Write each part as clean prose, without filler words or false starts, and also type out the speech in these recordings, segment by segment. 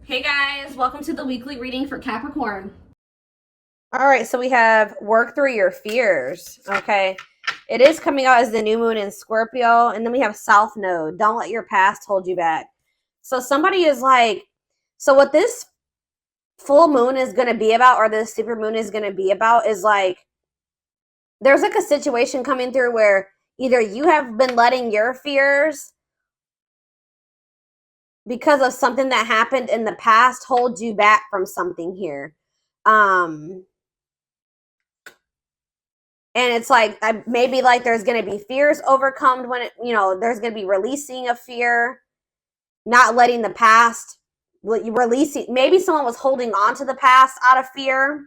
Hey guys, welcome to the weekly reading for Capricorn. All right, so we have work through your fears. Okay. It is coming out as the new moon in Scorpio. And then we have South Node. Don't let your past hold you back. So somebody is like, so what this full moon is going to be about, or this super moon is going to be about, is like, there's like a situation coming through where either you have been letting your fears because of something that happened in the past hold you back from something here. And it's like maybe like there's going to be fears overcome when there's going to be releasing of fear, not letting the past releasing. Maybe someone was holding on to the past out of fear.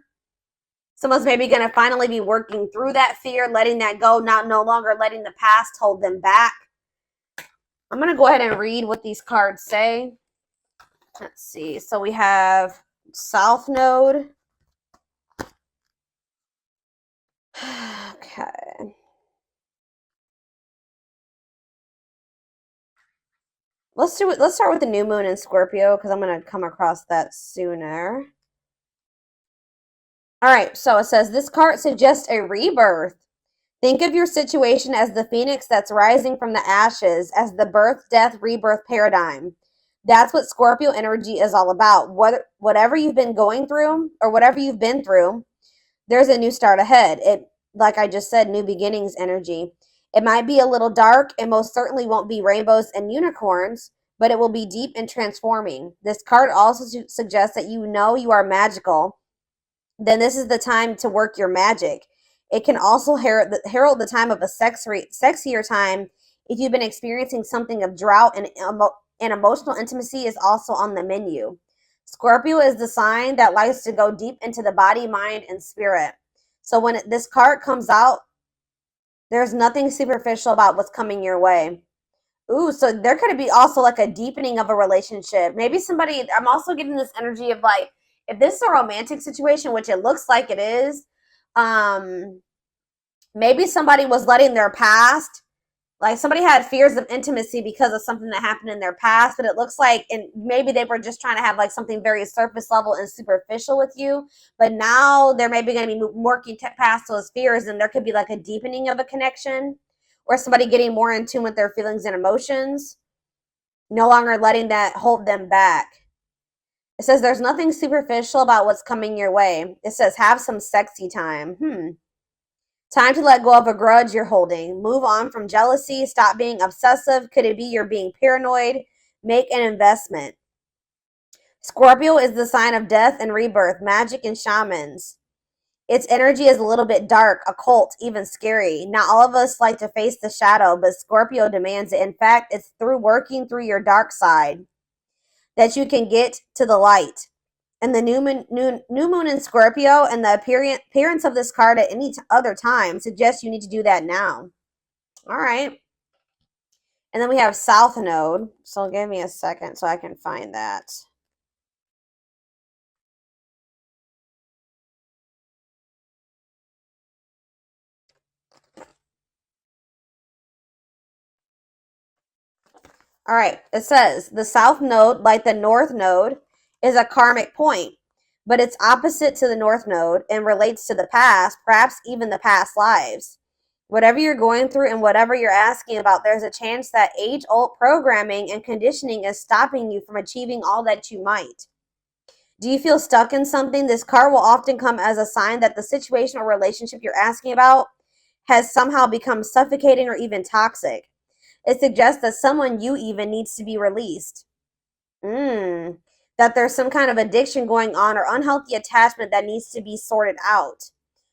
Someone's maybe going to finally be working through that fear, letting that go, not no longer letting the past hold them back. I'm going to go ahead and read what these cards say. Let's see. So we have South Node. Okay. Let's start with the new moon in Scorpio because I'm going to come across that sooner. All right, so it says this card suggests a rebirth. Think of your situation as the phoenix that's rising from the ashes, as the birth, death, rebirth paradigm. That's what Scorpio energy is all about. Whatever you've been going through or whatever you've been through, there's a new start ahead. It, like I just said, new beginnings energy. It might be a little dark and most certainly won't be rainbows and unicorns, but it will be deep and transforming. This card also suggests that you know you are magical. Then this is the time to work your magic. It can also herald the time of a sexier time if you've been experiencing something of drought, and emotional intimacy is also on the menu. Scorpio is the sign that likes to go deep into the body, mind, and spirit. So when this card comes out, there's nothing superficial about what's coming your way. Ooh, so there could be also like a deepening of a relationship. Maybe somebody, I'm also getting this energy of like, if this is a romantic situation, which it looks like it is, um, maybe somebody was letting their past, like somebody had fears of intimacy because of something that happened in their past, but it looks like, and maybe they were just trying to have like something very surface level and superficial with you, but now they're maybe going to be working past those fears, and there could be like a deepening of a connection or somebody getting more in tune with their feelings and emotions, no longer letting that hold them back. It says there's nothing superficial about what's coming your way. It says have some sexy time. Time to let go of a grudge you're holding. Move on from jealousy. Stop being obsessive. Could it be you're being paranoid? Make an investment. Scorpio is the sign of death and rebirth, magic and shamans. Its energy is a little bit dark, occult, even scary. Not all of us like to face the shadow, but Scorpio demands it. In fact, it's through working through your dark side that you can get to the light. And the new moon in Scorpio and the appearance of this card at any other time suggests you need to do that now. All right. And then we have South Node. So give me a second so I can find that. All right. It says the South Node, like the North Node, is a karmic point, but it's opposite to the North Node and relates to the past, perhaps even the past lives. Whatever you're going through and whatever you're asking about, there's a chance that age old programming and conditioning is stopping you from achieving all that you might. Do you feel stuck in something? This card will often come as a sign that the situation or relationship you're asking about has somehow become suffocating or even toxic. It suggests that someone you even needs to be released. That there's some kind of addiction going on or unhealthy attachment that needs to be sorted out.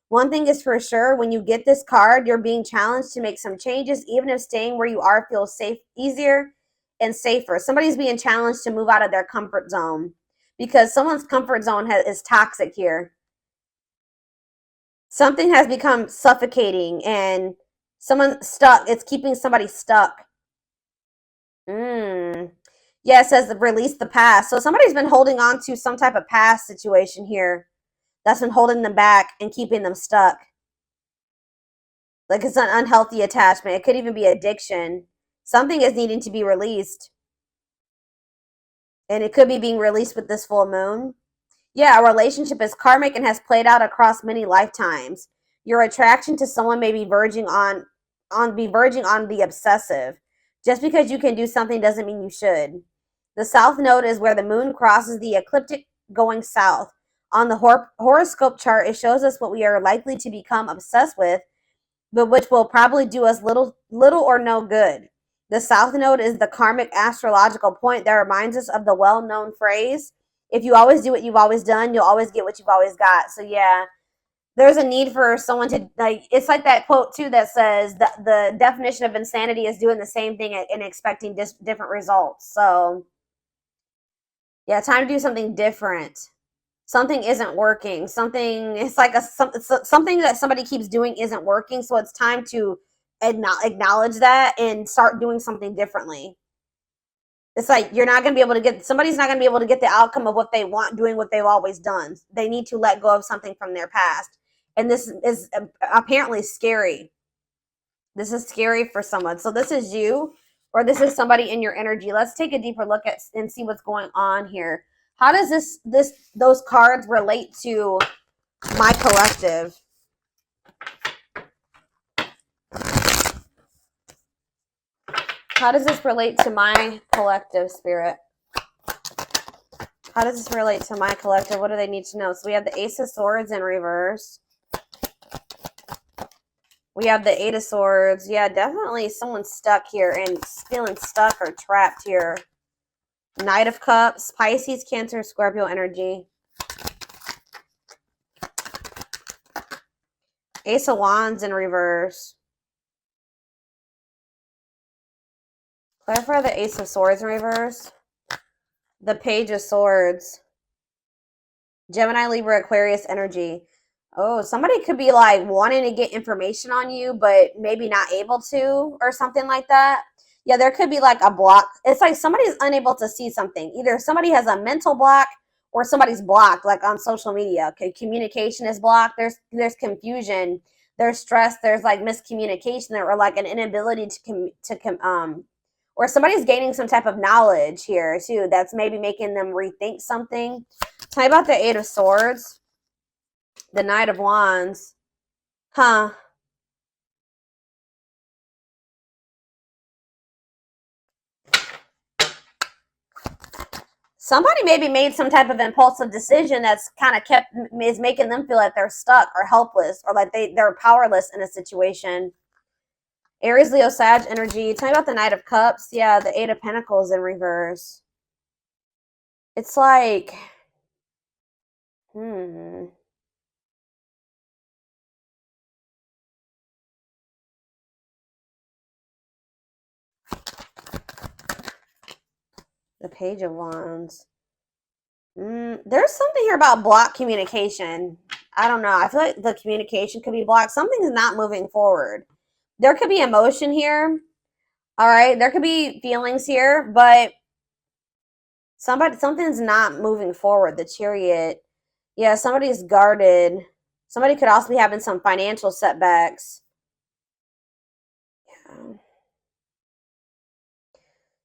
One thing is for sure, when you get this card, you're being challenged to make some changes, even if staying where you are feels safe, easier and safer. Somebody's being challenged to move out of their comfort zone because someone's comfort zone is toxic here. Something has become suffocating and someone stuck. It's keeping somebody stuck. Yeah, it says release the past. So somebody's been holding on to some type of past situation here that's been holding them back and keeping them stuck. Like it's an unhealthy attachment. It could even be addiction. Something is needing to be released. And it could be being released with this full moon. Yeah, a relationship is karmic and has played out across many lifetimes. Your attraction to someone may be verging on the obsessive. Just because you can do something doesn't mean you should. The south node is where the moon crosses the ecliptic going south. On the horoscope chart, it shows us what we are likely to become obsessed with, but which will probably do us little or no good. The south node is the karmic astrological point that reminds us of the well-known phrase, if you always do what you've always done, you'll always get what you've always got. So yeah, there's a need for someone to, like, it's like that quote too that says the definition of insanity is doing the same thing and expecting different results. So yeah, time to do something different. Something isn't working. Something, it's like something that somebody keeps doing isn't working. So it's time to acknowledge that and start doing something differently. It's like somebody's not going to be able to get the outcome of what they want doing what they've always done. They need to let go of something from their past. And this is apparently scary. This is scary for someone. So this is you, or this is somebody in your energy. Let's take a deeper look at and see what's going on here. How does those cards relate to my collective? How does this relate to my collective, Spirit? How does this relate to my collective? What do they need to know? So we have the Ace of Swords in reverse. We have the Eight of Swords. Yeah, definitely someone's stuck here and feeling stuck or trapped here. Knight of Cups, Pisces, Cancer, Scorpio energy. Ace of Wands in reverse. Clarify the Ace of Swords in reverse. The Page of Swords. Gemini, Libra, Aquarius energy. Oh, somebody could be like wanting to get information on you, but maybe not able to, or something like that. Yeah, there could be like a block. It's like somebody's unable to see something. Either somebody has a mental block or somebody's blocked, like on social media. Okay, communication is blocked. There's confusion. There's stress. There's like miscommunication, or like an inability or somebody's gaining some type of knowledge here too. That's maybe making them rethink something. Tell me about the Eight of Swords. The Knight of Wands. Huh. Somebody maybe made some type of impulsive decision that's kind of is making them feel like they're stuck or helpless, or like they're powerless in a situation. Aries, Leo, Sag energy. Tell me about the Knight of Cups. Yeah, the Eight of Pentacles in reverse. It's like, The Page of Wands. There's something here about blocked communication. I don't know. I feel like the communication could be blocked. Something's not moving forward. There could be emotion here. All right. There could be feelings here, but something's not moving forward. The Chariot. Yeah, somebody's guarded. Somebody could also be having some financial setbacks. Yeah.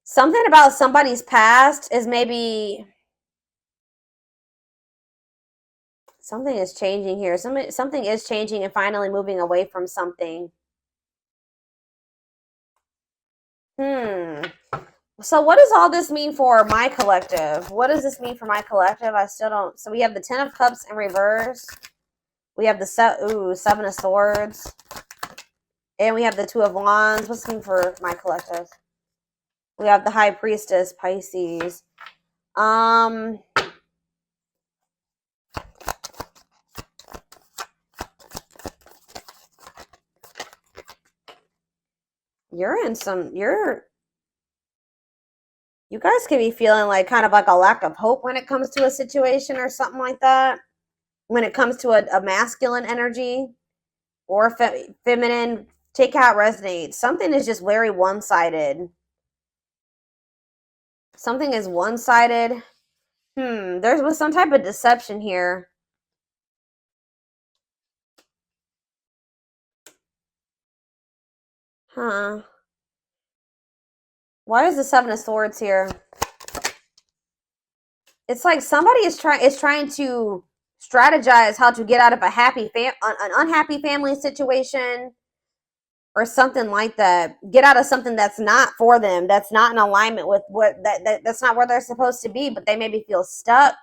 Something about somebody's past is maybe something is changing here. Something is changing and finally moving away from something. So what does all this mean for my collective? What does this mean for my collective? I still don't. So we have the Ten of Cups in reverse. We have the Seven of Swords. And we have the Two of Wands. What's this mean for my collective? We have the High Priestess, Pisces. You guys could be feeling like kind of like a lack of hope when it comes to a situation or something like that. When it comes to a masculine energy or feminine, take out resonates. Something is just very one-sided. Something is one-sided. There was some type of deception here. Huh. Why is the Seven of Swords here? It's like somebody is trying to strategize how to get out of an unhappy family situation or something like that. Get out of something that's not for them, that's not in alignment with that's not where they're supposed to be, but they maybe feel stuck.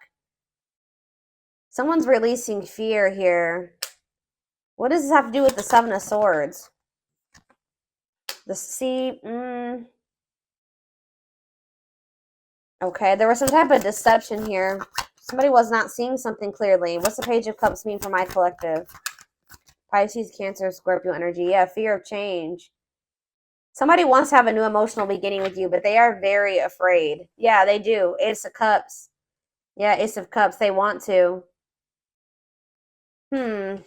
Someone's releasing fear here. What does this have to do with the Seven of Swords? Okay, there was some type of deception here. Somebody was not seeing something clearly. What's the Page of Cups mean for my collective? Pisces, Cancer, Scorpio energy. Yeah, fear of change. Somebody wants to have a new emotional beginning with you, but they are very afraid. Yeah, they do. Ace of Cups. Yeah, Ace of Cups. They want to. I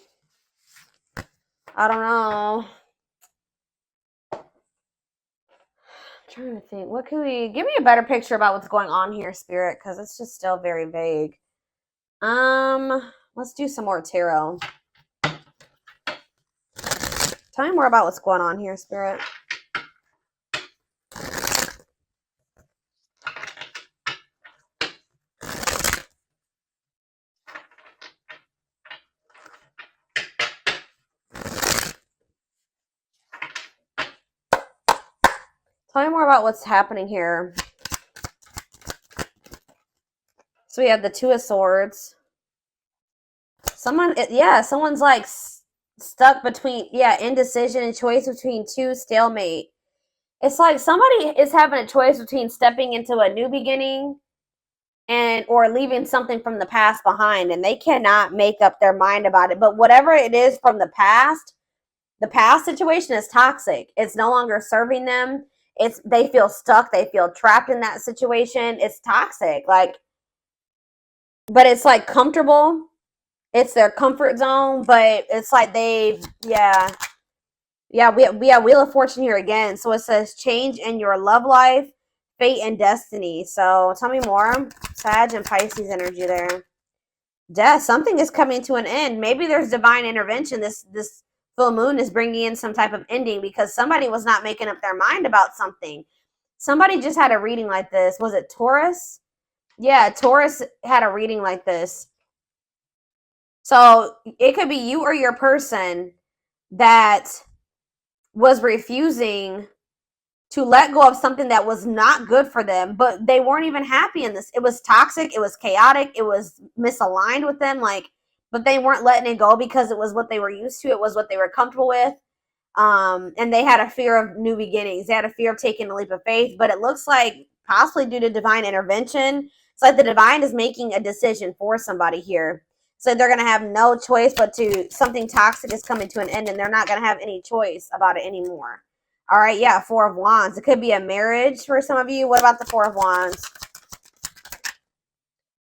don't know. I'm trying to think. What can we... Give me a better picture about what's going on here, Spirit, because it's just still very vague. Let's do some more tarot. Tell me more about what's going on here, Spirit. Tell me more about what's happening here. So we have the Two of Swords. Someone's like stuck between, indecision and choice between two, stalemate. It's like somebody is having a choice between stepping into a new beginning or leaving something from the past behind, and they cannot make up their mind about it. But whatever it is from the past situation is toxic. It's no longer serving them. They feel stuck. They feel trapped in that situation. It's toxic. But it's like comfortable. It's their comfort zone, but it's like Wheel of Fortune here again. So it says change in your love life, fate, and destiny. So tell me more. Sag and Pisces energy there. Death. Something is coming to an end. Maybe there's divine intervention. This full moon is bringing in some type of ending because somebody was not making up their mind about something. Somebody just had a reading like this. Was it Taurus? Yeah, Taurus had a reading like this. So it could be you or your person that was refusing to let go of something that was not good for them, but they weren't even happy in this. It was toxic. It was chaotic. It was misaligned with them. But they weren't letting it go because it was what they were used to. It was what they were comfortable with. And they had a fear of new beginnings. They had a fear of taking a leap of faith, but it looks like possibly due to divine intervention. It's like the divine is making a decision for somebody here. So they're going to have no choice but something toxic is coming to an end, and they're not going to have any choice about it anymore. All right, yeah, Four of Wands. It could be a marriage for some of you. What about the Four of Wands?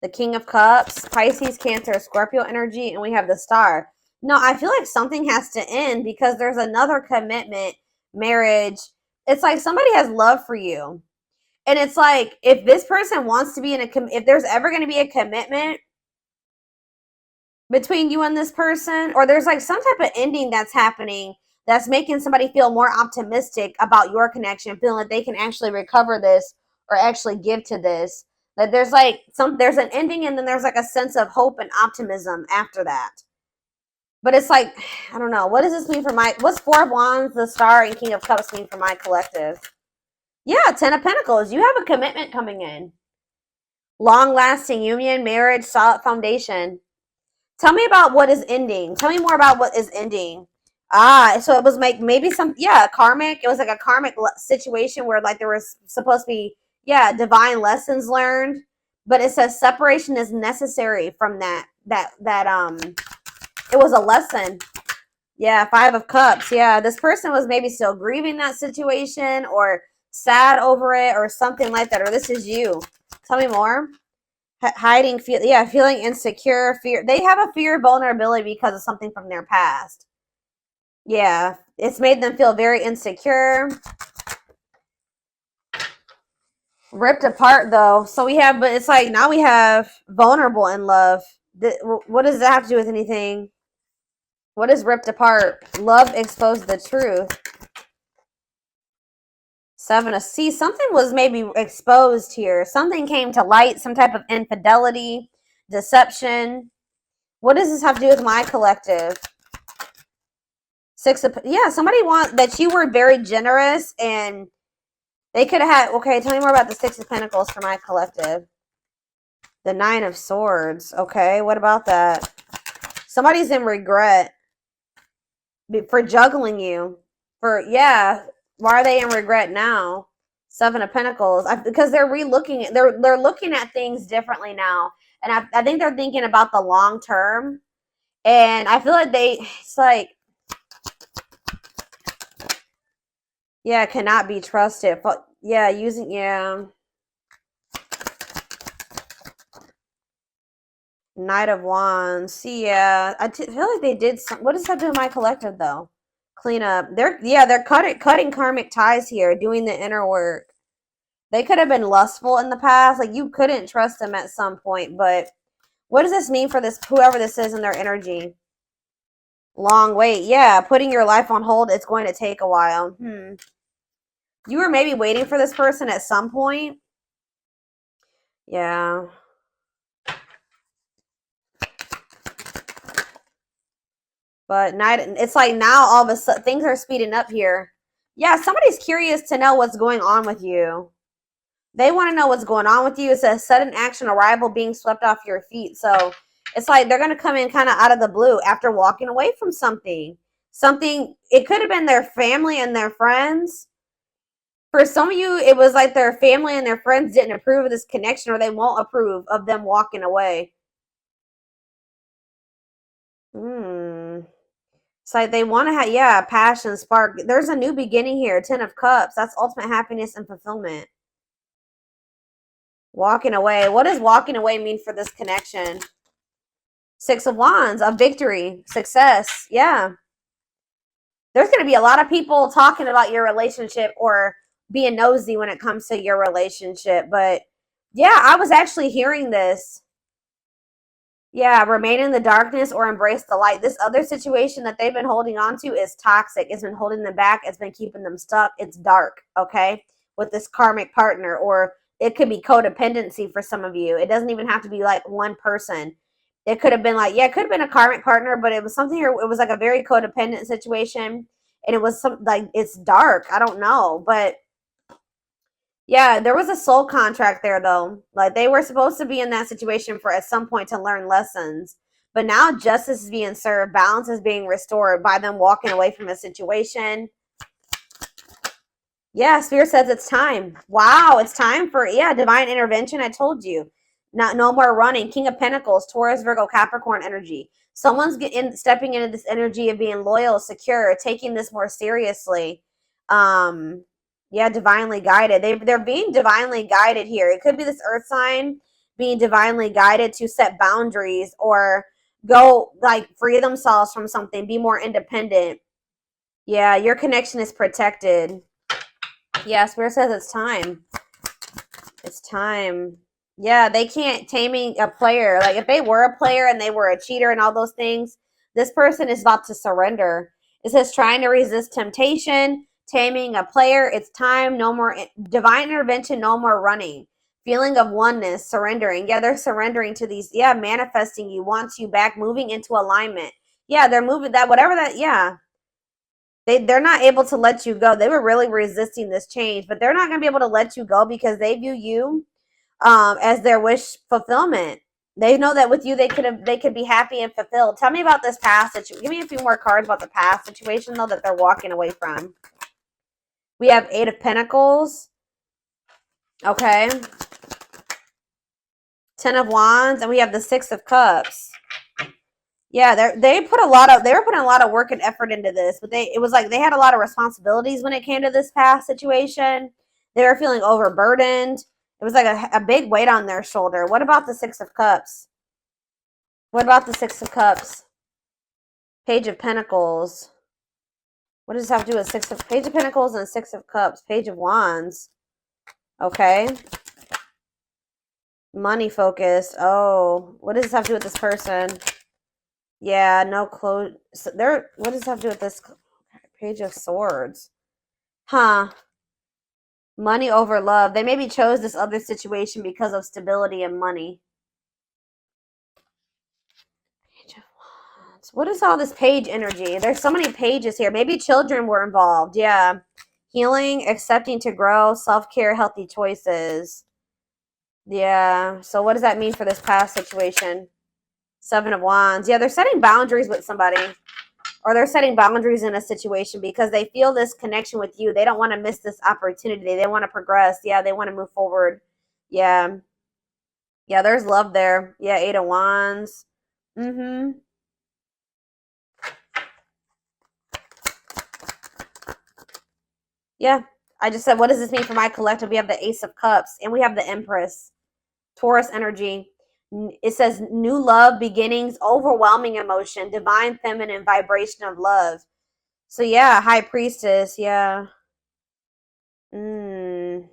The King of Cups, Pisces, Cancer, Scorpio energy, and we have the Star. No, I feel like something has to end because there's another commitment, marriage. It's like somebody has love for you. And it's like if this person wants to be if there's ever going to be a commitment between you and this person, or there's like some type of ending that's happening that's making somebody feel more optimistic about your connection, feeling like they can actually recover this or actually give to this. That there's an ending, and then there's like a sense of hope and optimism after that. But it's like, I don't know. What does this mean for what's Four of Wands, the Star, and King of Cups mean for my collective? Yeah, Ten of Pentacles. You have a commitment coming in. Long-lasting union, marriage, solid foundation. Tell me about what is ending. Tell me more about what is ending. So it was maybe karmic. It was like a karmic situation where like there was supposed to be, divine lessons learned. But it says separation is necessary from that. It was a lesson. Yeah, Five of Cups. Yeah, this person was maybe still grieving that situation or sad over it or something like that. Or this is you. Tell me more. Hiding, feeling insecure, fear. They have a fear of vulnerability because of something from their past. Yeah, it's made them feel very insecure. Ripped apart, though. So but it's like now we have vulnerable in love. What does that have to do with anything? What is ripped apart? Love exposed the truth. See, something was maybe exposed here. Something came to light, some type of infidelity, deception. What does this have to do with my collective? Yeah, somebody that you were very generous and they could have had, okay, tell me more about the Six of Pentacles for my collective. The Nine of Swords. Okay, what about that? Somebody's in regret for juggling you. Yeah, why are they in regret now? Seven of Pentacles. Because they're relooking, they're looking at things differently now. And I think they're thinking about the long term. And I feel like it's like, yeah, cannot be trusted. Yeah, yeah. Knight of Wands. See, yeah. I feel like they did some. What does that do with my collective, though? Clean up. They're cutting karmic ties here, doing the inner work. They could have been lustful in the past. Like, you couldn't trust them at some point. But what does this mean for this, whoever this is in their energy? Long wait. Yeah, putting your life on hold. It's going to take a while. You were maybe waiting for this person at some point. Yeah. But it's like now all of a sudden things are speeding up here. Yeah, somebody's curious to know what's going on with you. They want to know what's going on with you. It's a sudden action arrival being swept off your feet. So it's like they're going to come in kind of out of the blue after walking away from something. It could have been their family and their friends. For some of you, it was like their family and their friends didn't approve of this connection, or they won't approve of them walking away. It's like they want to have, yeah, passion, spark. There's a new beginning here. 10 of Cups. That's ultimate happiness and fulfillment. Walking away. What does walking away mean for this connection? Six of Wands. A victory. Success. Yeah. There's going to be a lot of people talking about your relationship or being nosy when it comes to your relationship. But yeah, I was actually hearing this. Yeah, remain in the darkness or embrace the light. This other situation that they've been holding on to is toxic. It's been holding them back. It's been keeping them stuck. It's dark, okay, with this karmic partner. Or it could be codependency for some of you. It doesn't even have to be like one person. It could have been like, yeah, it could have been a karmic partner, but it was something here. It was like a very codependent situation. And it was it's dark. I don't know. But yeah, there was a soul contract there, though. Like, they were supposed to be in that situation for at some point to learn lessons. But now justice is being served. Balance is being restored by them walking away from a situation. Yeah, Spirit says it's time. Wow, it's time for, yeah, divine intervention. I told you. No more running. King of Pentacles, Taurus, Virgo, Capricorn energy. Someone's stepping into this energy of being loyal, secure, taking this more seriously. Yeah, divinely guided. They're being divinely guided here. It could be this earth sign being divinely guided to set boundaries or go, like, free themselves from something, be more independent. Yeah, your connection is protected. Yeah, Spirit says it's time. It's time. Yeah, they can't taming a player. Like, if they were a player and they were a cheater and all those things, this person is about to surrender. It says trying to resist temptation, taming a player. It's time. No more divine intervention. No more running. Feeling of oneness, surrendering. Yeah, they're surrendering to these. Yeah, manifesting you, wants you back, moving into alignment. Yeah, they're moving that, whatever that, yeah. They're not able to let you go. They were really resisting this change, but they're not going to be able to let you go because they view you as their wish fulfillment. They know that with you, they could be happy and fulfilled. Tell me about this past situation. Give me a few more cards about the past situation, though, that they're walking away from. We have 8 of Pentacles. Okay. 10 of Wands, and we have the 6 of Cups. Yeah, they were putting a lot of work and effort into this, but it was like they had a lot of responsibilities when it came to this past situation. They were feeling overburdened. It was like a big weight on their shoulder. What about the 6 of Cups? What about the 6 of Cups? Page of Pentacles. What does this have to do with Page of Pentacles and 6 of Cups? Page of Wands. Okay. Money focused. Oh, what does this have to do with this person? Yeah, no clothes. So what does this have to do with this? Page of Swords. Huh. Money over love. They maybe chose this other situation because of stability and money. Page of Wands. What is all this page energy? There's so many pages here. Maybe children were involved. Yeah. Healing, accepting to grow, self-care, healthy choices. Yeah. So what does that mean for this past situation? 7 of Wands. Yeah, they're setting boundaries with somebody. Or they're setting boundaries in a situation because they feel this connection with you. They don't want to miss this opportunity. They want to progress. Yeah, they want to move forward. Yeah. Yeah, there's love there. Yeah, 8 of Wands. Mm-hmm. Yeah. I just said, what does this mean for my collective? We have the Ace of Cups and we have the Empress. Taurus energy. It says new love, beginnings, overwhelming emotion, divine feminine vibration of love. So yeah, High Priestess. Yeah. They're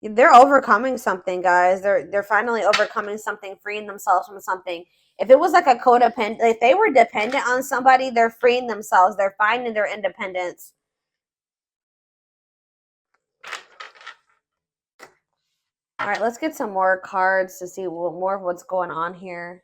overcoming something, guys. They're finally overcoming something, freeing themselves from something. If it was like a codependent, if they were dependent on somebody, they're freeing themselves. They're finding their independence. All right, let's get some more cards to see more of what's going on here.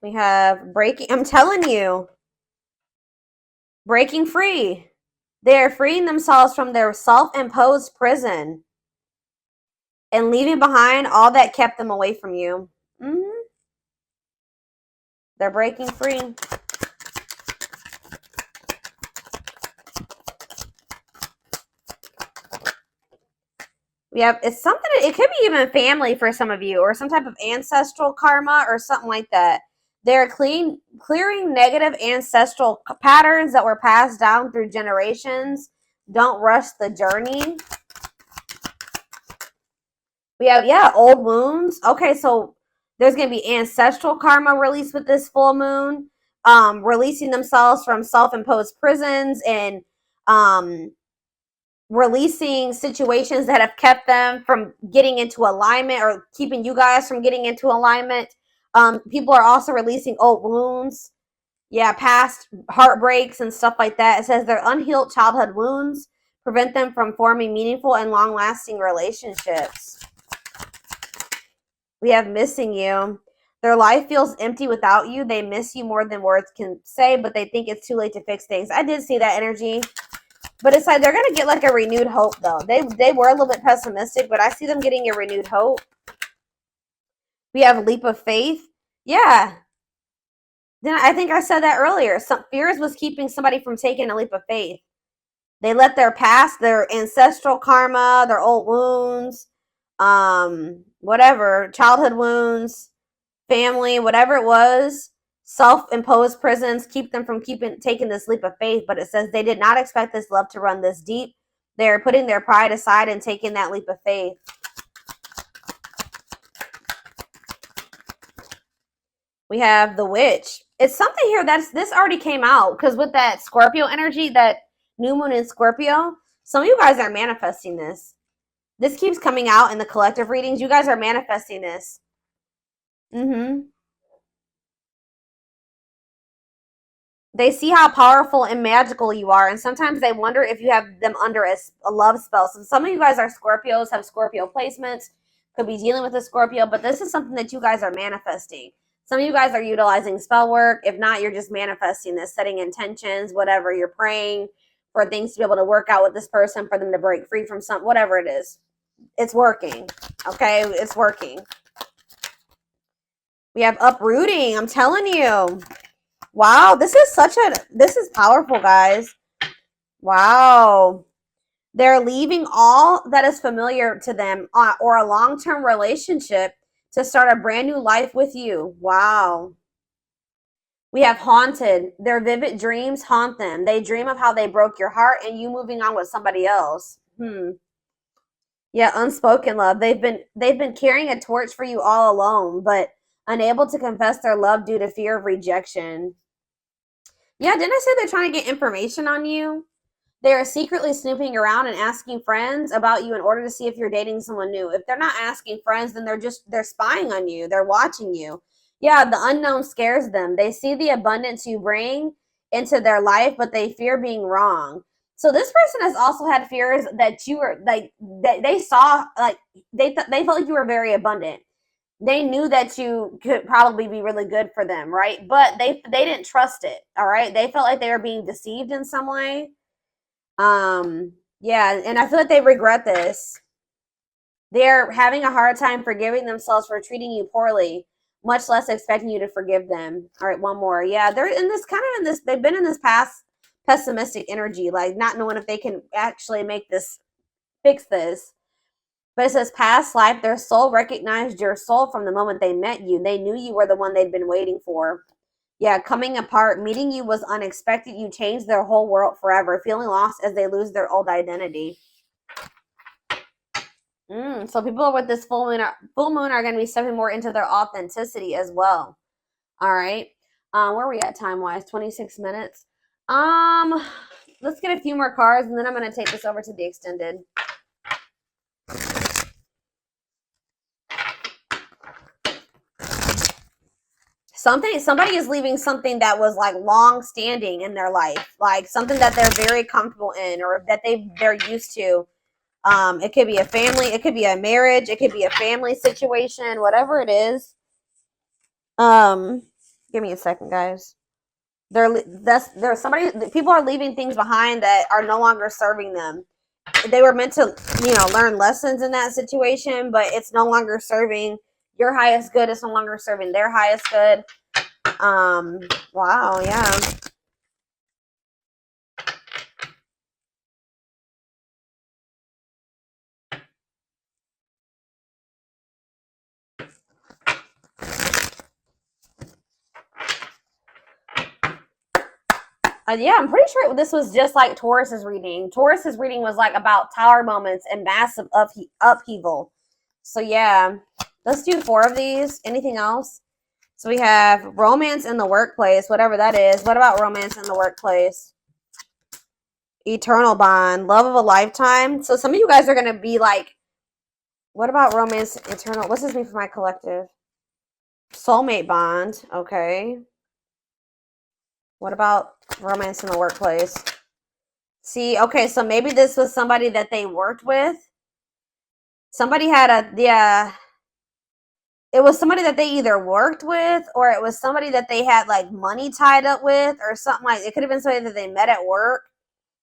We have breaking. I'm telling you, breaking free. They're freeing themselves from their self-imposed prison and leaving behind all that kept them away from you. They're breaking free. We have, it's something, it could be even family for some of you, or some type of ancestral karma or something like that. They're clearing negative ancestral patterns that were passed down through generations. Don't rush the journey. We have, yeah, old wounds. Okay, so there's going to be ancestral karma released with this full moon. Releasing themselves from self-imposed prisons and releasing situations that have kept them from getting into alignment or keeping you guys from getting into alignment. People are also releasing old wounds. Yeah, past heartbreaks and stuff like that. It says their unhealed childhood wounds prevent them from forming meaningful and long-lasting relationships. We have missing you. Their life feels empty without you. They miss you more than words can say, but they think it's too late to fix things. I did see that energy. But it's like they're going to get like a renewed hope, though. They were a little bit pessimistic, but I see them getting a renewed hope. We have a leap of faith. Yeah. Then I think I said that earlier. Some fears was keeping somebody from taking a leap of faith. They let their past, their ancestral karma, their old wounds, whatever, childhood wounds, family, whatever it was, self-imposed prisons keep them from taking this leap of faith. But it says they did not expect this love to run this deep. They're putting their pride aside and taking that leap of faith. We have the witch. It's something here this already came out, because with that Scorpio energy, that new moon in Scorpio, some of you guys are manifesting this. This keeps coming out in the collective readings. You guys are manifesting this. They see how powerful and magical you are, and sometimes they wonder if you have them under a love spell. So some of you guys are Scorpios, have Scorpio placements, could be dealing with a Scorpio, but this is something that you guys are manifesting. Some of you guys are utilizing spell work. If not, you're just manifesting this, setting intentions, whatever. You're praying for things to be able to work out with this person, for them to break free from something, whatever it is. It's working, okay? It's working. We have uprooting. I'm telling you. Wow, this is powerful, guys. Wow. They're leaving all that is familiar to them or a long-term relationship to start a brand new life with you. Wow. We have haunted. Their vivid dreams haunt them. They dream of how they broke your heart and you moving on with somebody else. Yeah, unspoken love. They've been carrying a torch for you all alone, but unable to confess their love due to fear of rejection. Yeah, didn't I say they're trying to get information on you? They are secretly snooping around and asking friends about you in order to see if you're dating someone new. If they're not asking friends, then they're spying on you. They're watching you. Yeah, the unknown scares them. They see the abundance you bring into their life, but they fear being wrong. So this person has also had fears that you were like that they saw like they felt like you were very abundant. They knew that you could probably be really good for them, right? But they didn't trust it. All right, they felt like they were being deceived in some way. Yeah, and I feel like they regret this. They're having a hard time forgiving themselves for treating you poorly, much less expecting you to forgive them. All right, one more. Yeah, they're in this kind of in this, they've been in this past pessimistic energy, like not knowing if they can actually make this, fix this. But it says past life, their soul recognized your soul from the moment they met you. They knew you were the one they'd been waiting for. Yeah, coming apart, meeting you was unexpected. You changed their whole world forever, feeling lost as they lose their old identity. So people with this full moon are going to be stepping more into their authenticity as well. All right. Where are we at time-wise? 26 minutes. Let's get a few more cards, and then I'm going to take this over to the extended. Somebody is leaving something that was like long standing in their life, like something that they're very comfortable in or that they're used to. It could be a family, it could be a marriage, it could be a family situation, whatever it is. Give me a second, guys. People are leaving things behind that are no longer serving them. They were meant to, learn lessons in that situation, but it's no longer serving your highest good. It's no longer serving their highest good. Wow, yeah. Yeah, I'm pretty sure this was just like Taurus's reading. Taurus's reading was like about tower moments and massive upheaval. So yeah, let's do 4 of these. Anything else? So we have romance in the workplace, whatever that is. What about romance in the workplace? Eternal bond, love of a lifetime. So some of you guys are going to be like, what about romance, eternal? What's this mean for my collective? Soulmate bond. Okay. What about romance in the workplace? See, okay, so maybe this was somebody that they worked with. Somebody had it was somebody that they either worked with or it was somebody that they had like money tied up with or something like, it could have been somebody that they met at work.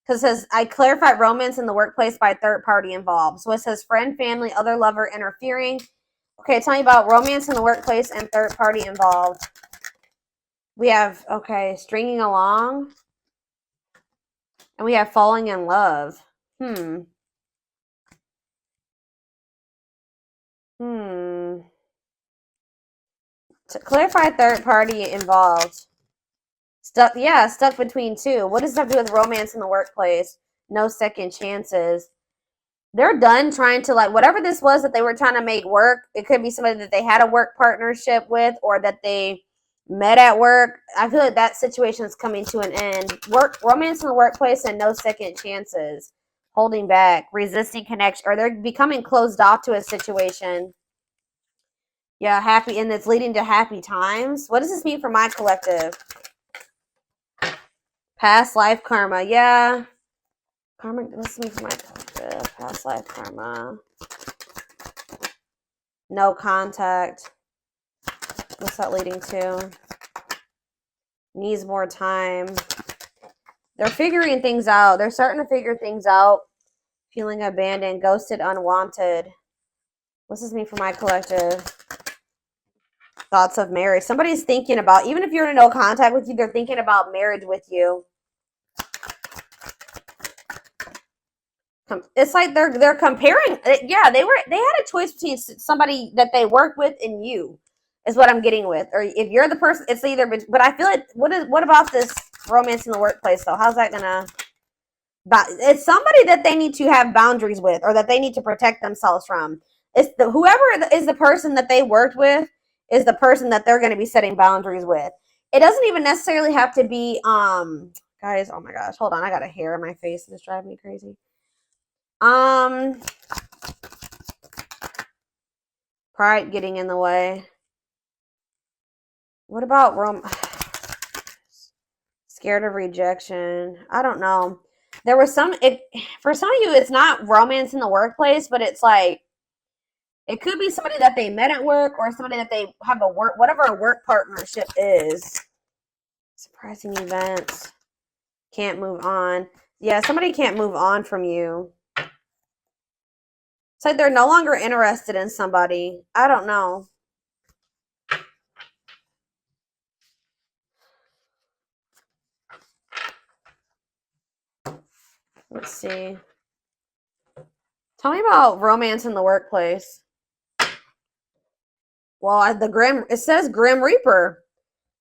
Because it says, I clarified romance in the workplace by third party involved. So it says friend, family, other lover interfering. Okay, tell me about romance in the workplace and third party involved. We have, okay, stringing along. And we have falling in love. To clarify third party involved. Stuck between two. What does that have to do with romance in the workplace? No second chances. They're done trying to, like, whatever this was that they were trying to make work. It could be somebody that they had a work partnership with or that they met at work. I feel like that situation is coming to an end. Romance in the workplace and no second chances. Holding back, resisting connection, or they're becoming closed off to a situation. Yeah, happy, and it's leading to happy times. What does this mean for my collective? Past life karma. Yeah. Karma, what's this mean for my collective? Past life karma. No contact. What's that leading to? Needs more time. They're figuring things out. They're starting to figure things out. Feeling abandoned, ghosted, unwanted. What's this mean for my collective? Thoughts of marriage. Somebody's thinking about, even if you're in no contact with you, they're thinking about marriage with you. It's like they're comparing. Yeah, they had a choice between somebody that they work with and you, is what I'm getting with. Or if you're the person, it's either. But I feel like what about this romance in the workplace though? How's that gonna? But it's somebody that they need to have boundaries with, or that they need to protect themselves from. It's whoever is the person that they worked with is the person that they're going to be setting boundaries with. It doesn't even necessarily have to be, guys, oh my gosh, hold on. I got a hair in my face and it's driving me crazy. Pride getting in the way. What about scared of rejection? I don't know. There was for some of you, it's not romance in the workplace, but it's like, it could be somebody that they met at work or somebody that they have whatever a work partnership is. Surprising events. Can't move on. Yeah, somebody can't move on from you. It's like they're no longer interested in somebody. I don't know. Let's see. Tell me about romance in the workplace. Well, it says Grim Reaper.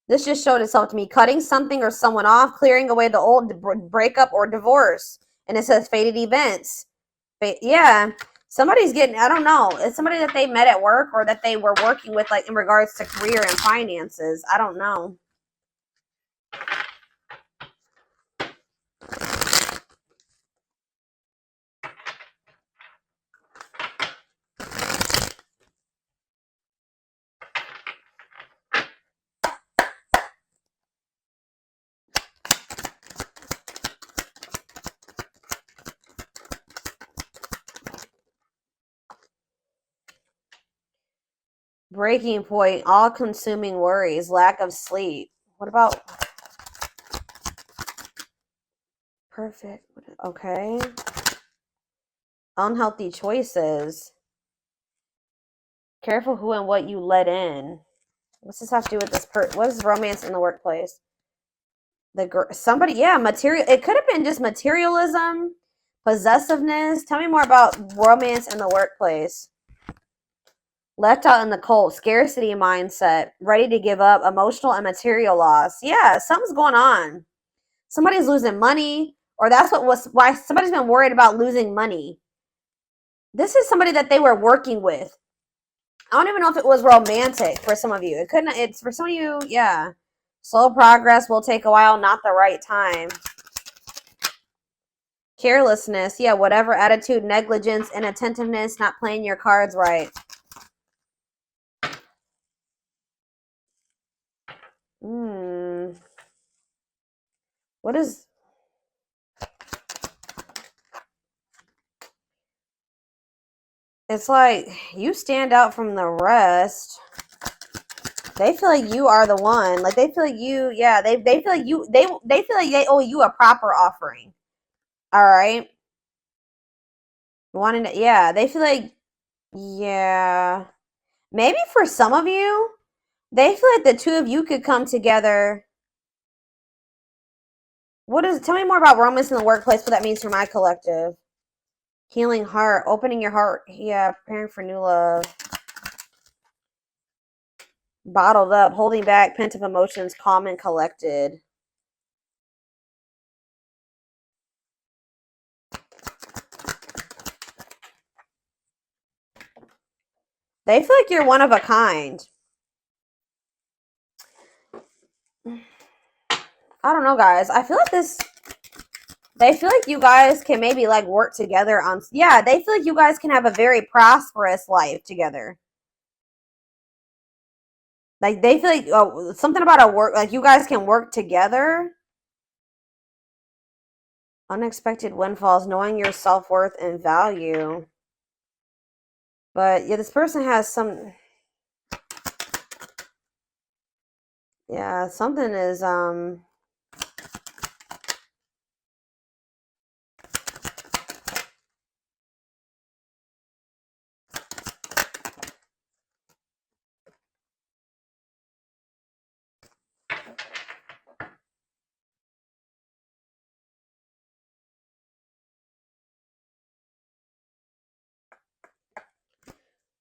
This just showed itself to me. Cutting something or someone off, clearing away the old, breakup or divorce. And it says fated events. Yeah. Somebody's getting, I don't know. It's somebody that they met at work or that they were working with, like in regards to career and finances. I don't know. Breaking point, all-consuming worries, lack of sleep. What about perfect? Okay. Unhealthy choices. Careful who and what you let in. What's this have to do with this what is romance in the workplace? Somebody, yeah, material. It could have been just materialism, possessiveness. Tell me more about romance in the workplace. Left out in the cold, scarcity mindset, ready to give up, emotional and material loss. Yeah, something's going on. Somebody's losing money, or that's why somebody's been worried about losing money. This is somebody that they were working with. I don't even know if it was romantic for some of you. It's for some of you, yeah. Slow progress will take a while, not the right time. Carelessness, yeah, whatever attitude, negligence, inattentiveness, not playing your cards right. What is... It's like you stand out from the rest. They feel like you are the one. Like they feel like you, yeah, they feel like you, they feel like they owe you a proper offering. All right. Wanting to, yeah, they feel like, yeah. Maybe for some of you, they feel like the two of you could come together. Tell me more about romance in the workplace, what that means for my collective. Healing heart, opening your heart. Yeah, preparing for new love. Bottled up, holding back, pent up emotions, calm and collected. They feel like you're one of a kind. I don't know, guys. I feel like they feel like you guys can maybe like work together on, yeah, they feel like you guys can have a very prosperous life together. Like they feel like something about a work, like you guys can work together. Unexpected windfalls, knowing your self-worth and value. But yeah, this person has some, yeah, something is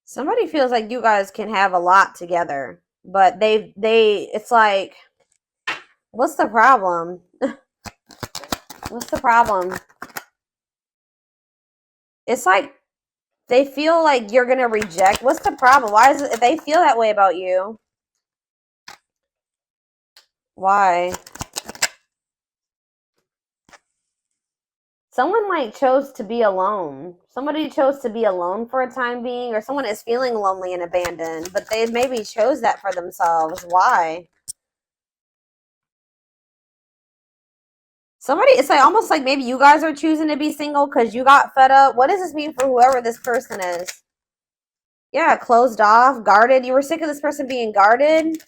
somebody feels like you guys can have a lot together, but it's like, what's the problem? What's the problem? It's like They feel like you're going to reject. What's the problem? Why is it if they feel that way about you? Why? Someone like chose to be alone. Somebody chose to be alone for a time being, or someone is feeling lonely and abandoned, but they maybe chose that for themselves. Why? Somebody, it's like almost like maybe you guys are choosing to be single because you got fed up. What does this mean for whoever this person is? Yeah, closed off, guarded. You were sick of this person being guarded.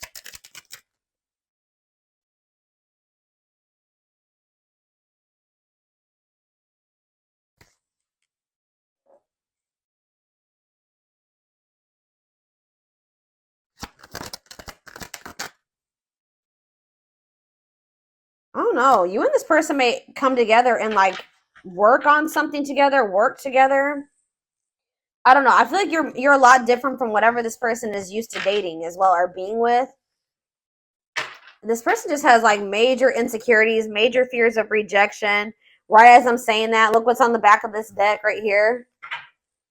I don't know. You and this person may come together and like work on something together, work together. I don't know. I feel like you're a lot different from whatever this person is used to dating as well or being with. This person just has like major insecurities, major fears of rejection. Right as I'm saying that, look what's on the back of this deck right here.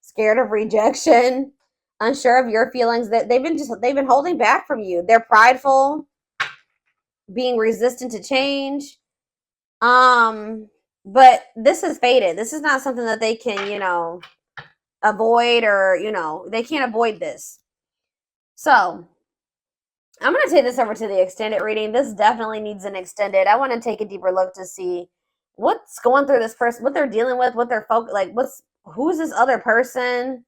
Scared of rejection, unsure of your feelings. That they've been holding back from you. They're prideful, being resistant to change. But this is fated. This is not something that they can, avoid or, they can't avoid this. So I'm going to take this over to the extended reading. This definitely needs an extended. I want to take a deeper look to see what's going through this person, what they're dealing with, what they're who's this other person?